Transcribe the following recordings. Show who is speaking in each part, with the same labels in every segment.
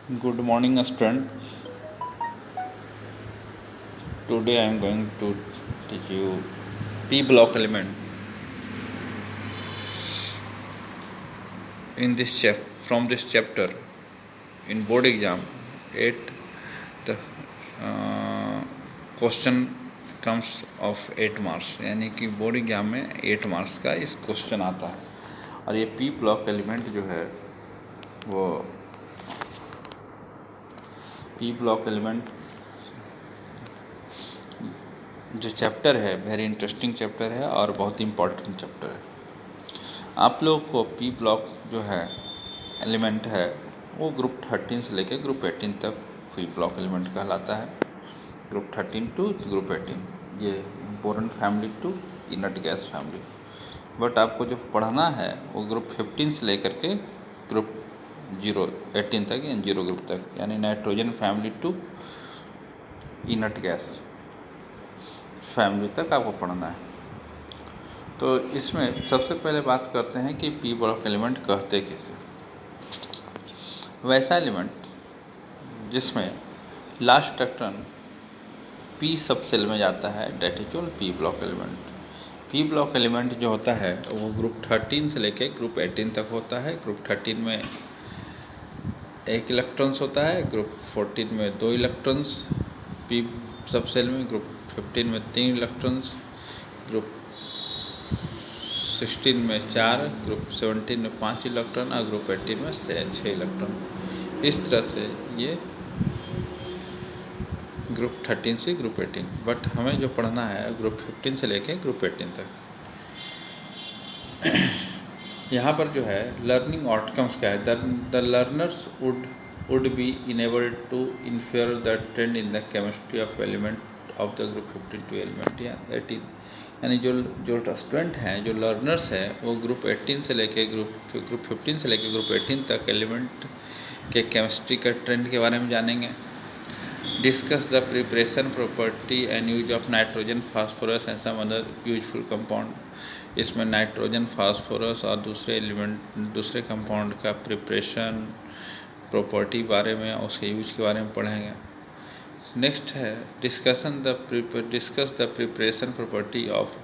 Speaker 1: Good morning, student. Today I am going to teach you P block element. In this from this chapter, in board exam, 8 the question comes of 8 marks, यानी कि board exam में 8 marks का इस question आता है। और ये P block element जो है वो पी ब्लॉक एलिमेंट जो चैप्टर है वेरी इंटरेस्टिंग चैप्टर है और बहुत इम्पॉर्टेंट चैप्टर है। आप लोग को पी ब्लॉक जो है एलिमेंट है वो ग्रुप 13 से लेकर ग्रुप 18 तक पी ब्लॉक एलिमेंट कहलाता है। ग्रुप 13 टू ग्रुप 18 ये boron family to inert gas family. But आपको जो पढ़ना है वो ग्रुप 15 से लेकर के ग्रुप 18 तक या 0 ग्रुप तक, यानी nitrogen family to inert gas family तक आपको पढ़ना है। तो इसमें सबसे पहले बात करते हैं कि पी ब्लॉक एलिमेंट कहते किसे। वैसा एलिमेंट जिसमें last electron P sub shell में जाता है, that is called P block element. P block element जो होता है वो ग्रुप 13 से लेके ग्रुप 18 तक होता है। ग्रुप 13 में 1 इलेक्ट्रॉन्स होता है, ग्रुप 14 में 2 इलेक्ट्रॉन्स पी सब सेल में, ग्रुप 15 में 3 इलेक्ट्रॉन्स, ग्रुप 16 में 4, ग्रुप 17 में 5 इलेक्ट्रॉन और ग्रुप 18 में 6 इलेक्ट्रॉन। इस तरह से ये ग्रुप 13 से ग्रुप 18। बट हमें जो पढ़ना है ग्रुप 15 से लेके ग्रुप 18 तक। यहाँ पर जो है लर्निंग आउटकम्स क्या है, the learners would be enabled to infer the trend in the chemistry of element of the group 15 to element या 18। यानी जो स्टूडेंट हैं, जो लर्नर्स हैं, वो ग्रुप 18 से लेके ग्रुप 15 से लेके ग्रुप 18 तक एलिमेंट के केमिस्ट्री का ट्रेंड के बारे में जानेंगे। Discuss the preparation property and use of nitrogen phosphorus and some other useful compound. इसमें नाइट्रोजन फास्फोरस और दूसरे कंपाउंड का प्रिपरेशन प्रॉपर्टी बारे में, उसके यूज के बारे में पढ़ेंगे। नेक्स्ट है discuss the preparation property of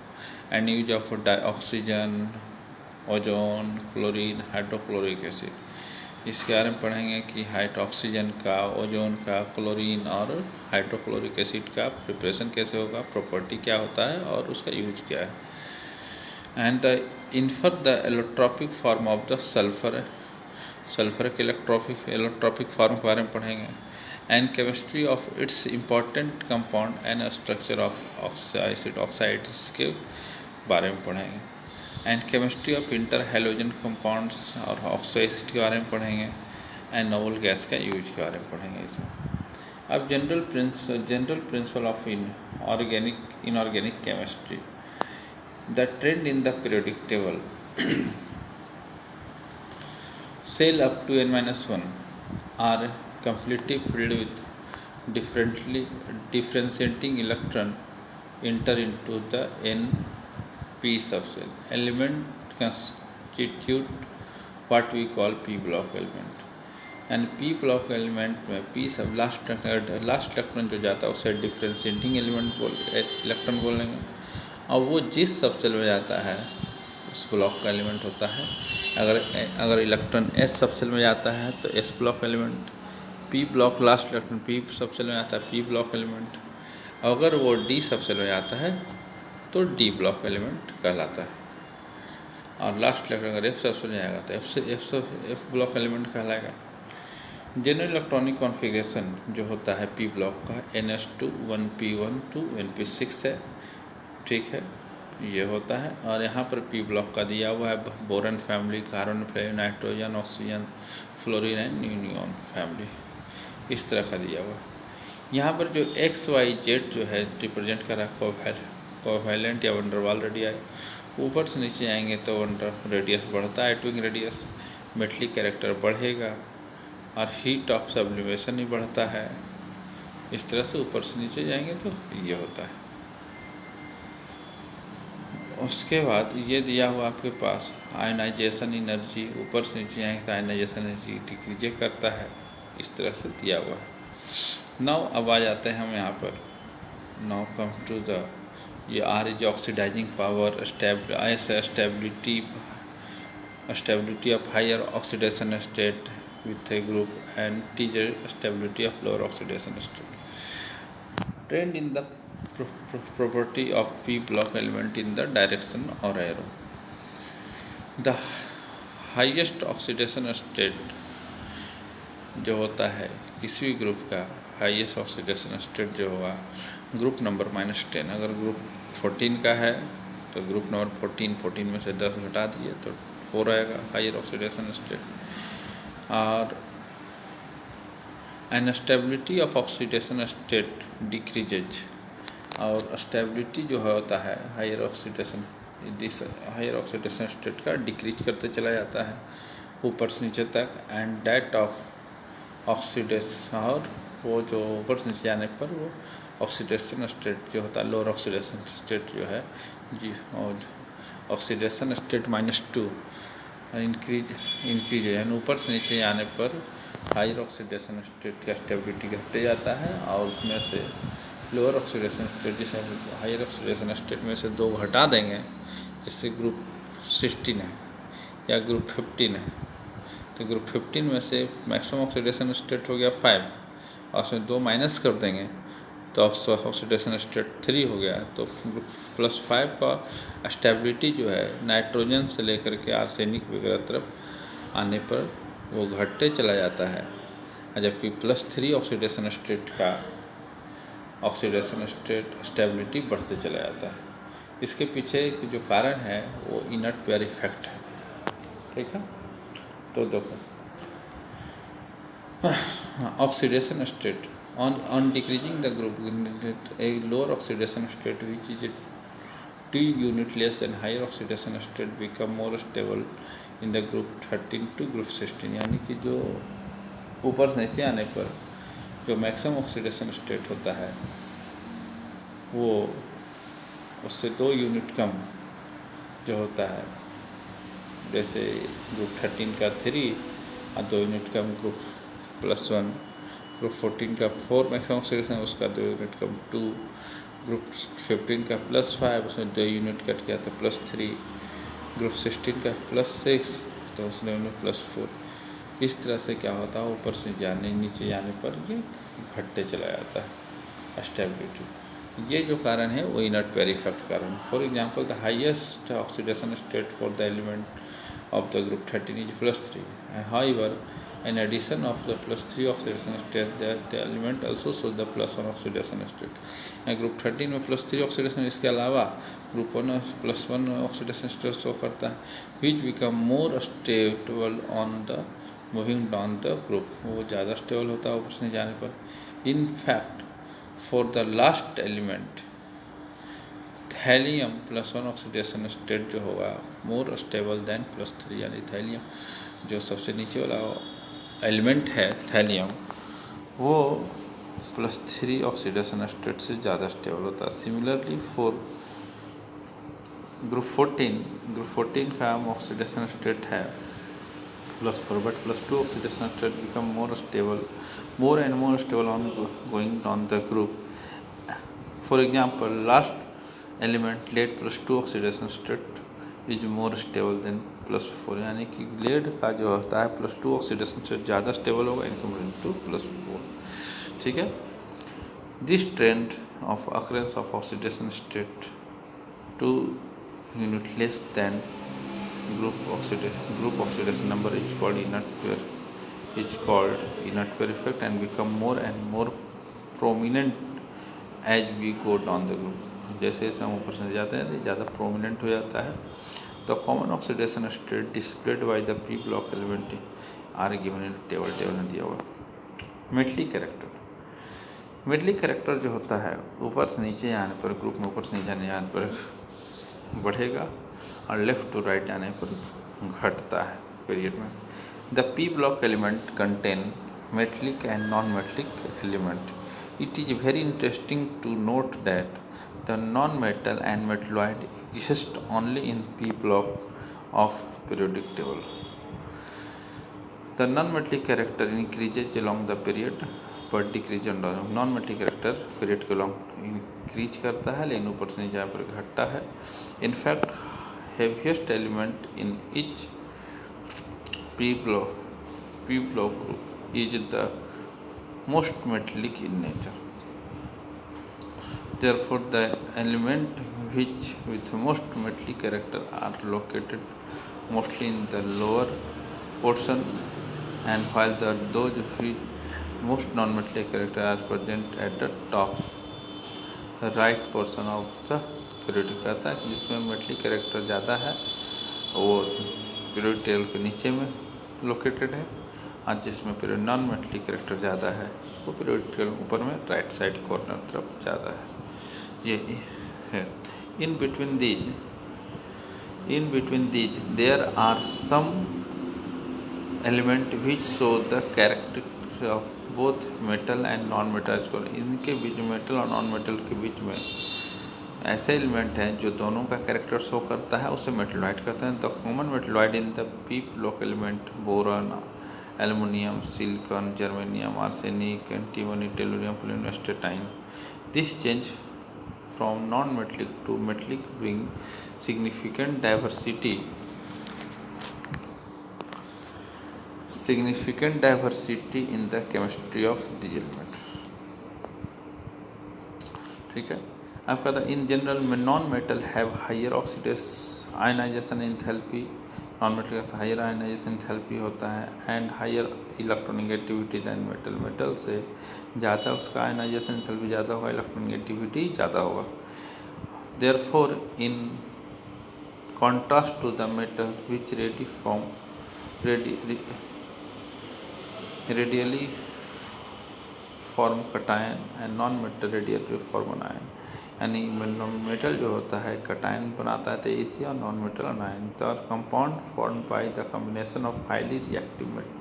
Speaker 1: and use of oxygen, ozone, chlorine, hydrochloric acid. इसके बारे में पढ़ेंगे कि ऑक्सीजन का, ओजोन का, क्लोरीन और हाइड्रोक्लोरिक एसिड का प्रिपरेशन कैसे होगा, प्रॉपर्टी क्या होता है और उसका यूज क्या है। And infer the allotropic form of the sulphur के एलोट्रॉपिक फॉर्म के बारे में पढ़ेंगे। And chemistry of its important compound and structure of oxides के बारे में पढ़ेंगे। And chemistry of inter halogen compounds और ऑक्सो के बारे में पढ़ेंगे। एंड नोबल गैस का यूज के बारे में पढ़ेंगे इसमें। अब general principle of inorganic chemistry. The trend in the periodic table cell up to n-1 are completely filled with differentiating electron enter into the n-p subcell. Element constitute what we call p block element. And P block element में P सब last electron जो जाता है उसे differentiating electron बोलेंगे। और वो जिस सबसेल में जाता है उस ब्लॉक का एलिमेंट होता है। अगर इलेक्ट्रॉन एस सबसेल में जाता है तो S block element, P block last electron P subshell में आता है पी ब्लॉक एलिमेंट। अगर वो डी सबसेल में जाता है तो डी ब्लॉक एलिमेंट कहलाता है। और लास्ट इलेक्ट्रॉन अगर एफ सबसेल में जाएगा तो एफ ब्लॉक एलिमेंट कहलाएगा। जनरल इलेक्ट्रॉनिक कॉन्फ़िगरेशन जो होता है पी ब्लॉक का NS2 1p1 to NP6 है, ठीक है, ये होता है। और यहाँ पर पी ब्लॉक का दिया हुआ है boron family, carbon family, nitrogen, oxygen, fluorine and neon family, इस तरह का दिया हुआ है। यहाँ पर जो XYZ जो है रिप्रेजेंट कर रहा है कोवैलेंट या वंडरवाल रेडियाई। ऊपर से नीचे आएंगे तो वंडर रेडियस बढ़ता है, ट्विंग रेडियस, मेटलिक कैरेक्टर बढ़ेगा और हीट ऑफ सब्लिमेशन ही बढ़ता है। इस तरह से ऊपर से नीचे जाएंगे तो ये होता है। उसके बाद ये दिया हुआ आपके पास आयनाइजेशन एनर्जी, ऊपर से नीचे आएंगे तो आयनाइजेशन एनर्जी डिक्रीज करता है। इस तरह से दिया हुआ है। नाउ अब आ जाते हैं हम यहाँ पर, नाउ कम टू द, ये are is oxidising power, stability of higher oxidation state with a group, and T is stability of lower oxidation state. Trend in the property of p block element in the direction or arrow. The highest oxidation state जो होता है किसी भी group का highest oxidation state जो होगा group number -10, अगर group 14 का है तो ग्रुप नंबर 14 में से 10 घटा दिए तो 4 आएगा हायर ऑक्सीडेशन स्टेट। और an stability of oxidation state decreases, और स्टेबिलिटी जो होता है हायर ऑक्सीडेशन स्टेट का डिक्रीज करते चला जाता है ऊपर से नीचे तक, एंड डेट ऑफ ऑक्सीडेशन, और वो जो ऊपर से नीचे जाने पर वो ऑक्सीडेशन स्टेट जो होता है लोअर ऑक्सीडेशन स्टेट जो है जी, और ऑक्सीडेशन स्टेट -2 इंक्रीज है, यानी ऊपर से नीचे जाने पर हायर ऑक्सीडेशन स्टेट का स्टेबिलिटी घटते जाता है, और उसमें से लोअर ऑक्सीडेशन स्टेट, जैसे हायर ऑक्सीडेशन स्टेट में से 2 घटा देंगे, जैसे ग्रुप 16 है या ग्रुप 15 है, तो ग्रुप 15 में से मैक्सिमम ऑक्सीडेशन स्टेट हो गया 5, और उसमें 2 माइनस कर देंगे तो ऑक्सीडेशन स्टेट 3 हो गया। तो ग्रुप +5 का स्टेबिलिटी जो है नाइट्रोजन से लेकर के आर्सेनिक वगैरह तरफ आने पर वो घटते चला जाता है, जबकि +3 ऑक्सीडेशन स्टेट का ऑक्सीडेशन स्टेट स्टेबिलिटी बढ़ते चला जाता है। इसके पीछे जो कारण है वो इनर्ट पेयर इफेक्ट है, ठीक है। तो देखो oxidation state on decreasing the group, a lower oxidation state which is 2 unit less and higher oxidation state become more stable in the group 13 to group 16, यानी कि जो ऊपर से नीचे आने पर जो मैक्सिमम ऑक्सीडेशन स्टेट होता है वो उससे 2 यूनिट कम जो होता है, जैसे ग्रुप 13 का 3 और 2 यूनिट कम ग्रुप +1, ग्रुप 14 का 4 मैक्सिमम ऑक्सीडेशन उसका 2 यूनिट कम 2, ग्रुप 15 का +5 उसमें 2 यूनिट कट गया तो +3, ग्रुप 16 का +6 तो उसमें +4। इस तरह से क्या होता है ऊपर से नीचे जाने पर ये घटते चला जाता है स्टेबिलिटी। ये जो कारण है वो इनर्ट पेयर इफेक्ट कारण। For example the highest oxidation state for the element of the group 13 is +3, and however in addition of the +3 oxidation state the element also shows the +1 oxidation state, and group 13 में +3 oxidation, इसके अलावा group 1 +1 oxidation state show करता है, which become more stable on the moving down the group, वो ज़्यादा stable होता है ऊपर से जाने पर। in fact for the last element thallium +1 oxidation state जो होगा मोर स्टेबल दैन +3, यानी थैलियम जो सबसे नीचे वाला एलिमेंट है थैलियम वो +3 ऑक्सीडेशन स्टेट से ज़्यादा स्टेबल होता है। सिमिलरली फॉर ग्रुप 14 का ऑक्सीडेशन स्टेट है +4, but +2 oxidation state become more and more stable on going on the group. For example last element lead +2 oxidation state is more stable than +4, यानी कि lead का जो होता है +2 ऑक्सीडेशन स्टेट ज़्यादा stable होगा इन कंपेरिजन टू +4, ठीक है। This trend of occurrence of oxidation state 2 unit less than group oxidation number is called inert pair effect and become more and more prominent as we go down the group। जैसे जैसे हम ऊपर से जाते हैं तो ज़्यादा प्रोमिनेंट हो जाता है। तो common oxidation state displayed by the p block element are given in table में दिया हुआ। मेटलिक कैरेक्टर जो होता है ऊपर से नीचे जाने पर ग्रुप में ऊपर से नीचे जाने पर बढ़ेगा और लेफ्ट टू राइट जाने पर घटता है पीरियड में। The p block element contain metallic and non metallic element. It is very interesting to note that the non-metal and metalloid exist only in p block of periodic table. The non metallic character increases along the period पर decrease and down. Non metallic character period के long increase करता है लेकिन ऊपर से नीचे यहाँ पर घटता है। In fact heaviest element in each P block group is the most metallic in nature. Therefore, the element which with most metallic character are located mostly in the lower portion, and while those with most non-metallic character are present at the top right portion of the periodic। कहता है कि जिसमें metallic character ज़्यादा है वो period table के नीचे में लोकेटेड है, और जिसमें पीरियड नॉन मेटलिक कैरेक्टर ज़्यादा है वो पीरियड टेबल ऊपर में राइट साइड कॉर्नर तरफ ज़्यादा है। ये है। In between these there are some element which show the characteristics of both metal and non-metal। इनके बीच मेटल और नॉन मेटल के बीच में ऐसे एलिमेंट हैं जो दोनों का कैरेक्टर शो करता है, उसे मेटलॉइड कहते हैं। The common metalloid in the p block element boron, aluminium, silicon, germanium, arsenic, antimony, tellurium, polonium, astatine. This change from non-metallic to metallic bring significant diversity in the chemistry of these elements। ठीक है। आपका था in general में non metal have higher ionisation enthalpy, non metal का higher ionisation enthalpy होता है, and higher electronegativity than metal. Metal से ज़्यादा उसका आयनाइजेशन एंथैल्पी ज़्यादा होगा, इलेक्ट्रोनेगेटिविटी ज़्यादा होगा। Therefore in contrast to the metal which readily form cation and non metal readily form anion. यानी मेटल जो होता है कटायन बनाता है तेजी, और non metal anion. The compound form by the combination of highly reactive metal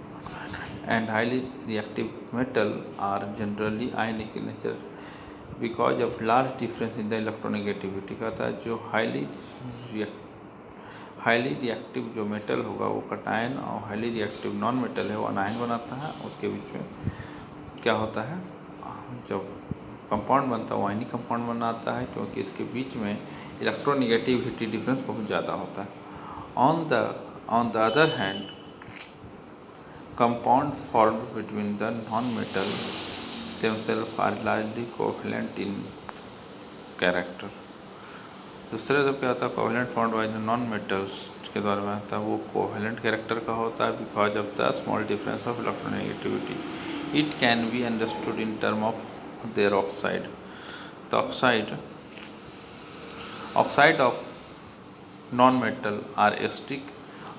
Speaker 1: and highly reactive metal are generally ionic in nature because of large difference in the electronegativity. कहता है जो हाईली रिएक्टिव जो metal होगा वो cation, और highly reactive non metal है वो अनायन बनाता है। उसके बीच में क्या होता है, जब कंपाउंड बनता है वो आयनिक कंपाउंड बनाता है, क्योंकि इसके बीच में इलेक्ट्रोनेगेटिविटी डिफरेंस बहुत ज़्यादा होता है। On the other hand compound form between the non metal themselves are largely covalent in character। दूसरे जब क्या होता है covalent formed by the non metals के द्वारा में आता है वो कोवेलेंट कैरेक्टर का होता है because of the small difference of electronegativity. It can be understood in term of their oxide. The oxide of non metal are acidic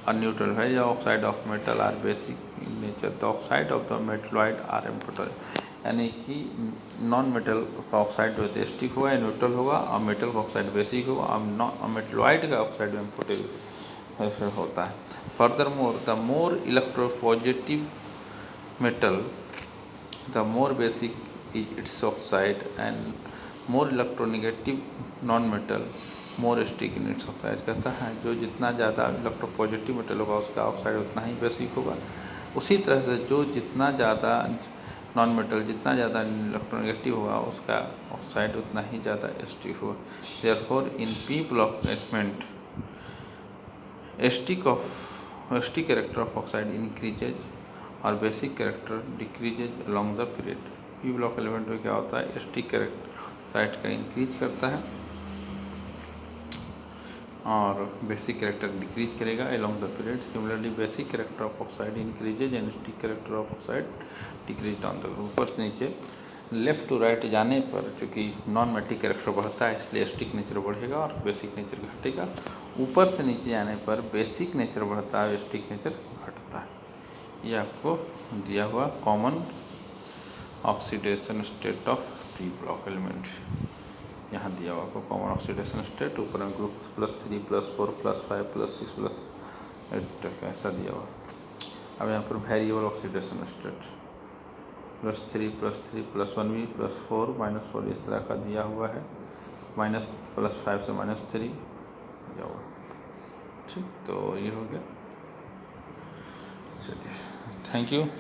Speaker 1: और न्यूट्रल है, या oxide of metal are basic in nature. The oxide of the metalloid are amphoteric. यानी कि non metal का oxide जो है acidic होगा या न्यूट्रल होगा, और मेटल का ऑक्साइड बेसिक होगा, और मेटलॉइड का ऑक्साइड एम्फोटेरिक होता है। Furthermore the more electropositive metal the more basic is it's oxide, and more electronegative non metal more acidic in its oxide. कहता है जो जितना ज़्यादा इलेक्ट्रोपॉजिटिव मेटल होगा उसका ऑक्साइड उतना ही बेसिक होगा। उसी तरह से जो जितना ज़्यादा नॉन मेटल जितना ज़्यादा इलेक्ट्रोनेगेटिव होगा उसका ऑक्साइड उतना ही ज़्यादा एसिडिक होगा। Therefore in P block element acidic character of oxide increases और basic character decreases along the period. P block element में क्या होता है, एसिडिक कैरेक्टर ऑक्साइड का इंक्रीज करता है और बेसिक कैरेक्टर डिक्रीज करेगा along the period। Similarly, basic character of oxide increases and stick character of oxide decrease down the road। ऊपर से नीचे लेफ़्ट टू राइट जाने पर चूँकि नॉन मेटिक कैरेक्टर बढ़ता है इसलिए स्टिक नेचर बढ़ेगा और बेसिक नेचर घटेगा। ऊपर से नीचे जाने पर बेसिक नेचर बढ़ता है, स्टिक नेचर घटता है। ये आपको दिया हुआ common oxidation state of P block element यहाँ दिया हुआ आपको कॉमन ऑक्सीडेशन स्टेट। ऊपर में ग्रुप +3 +4 +5 +6 +8 तक ऐसा दिया हुआ। अब यहाँ पर वेरिएबल ऑक्सीडेशन स्टेट +3 +1 +4 -4 इस तरह का दिया हुआ है। +5 से -3 दिया हुआ। ठीक, तो ये हो गया। चलिए। Thank you.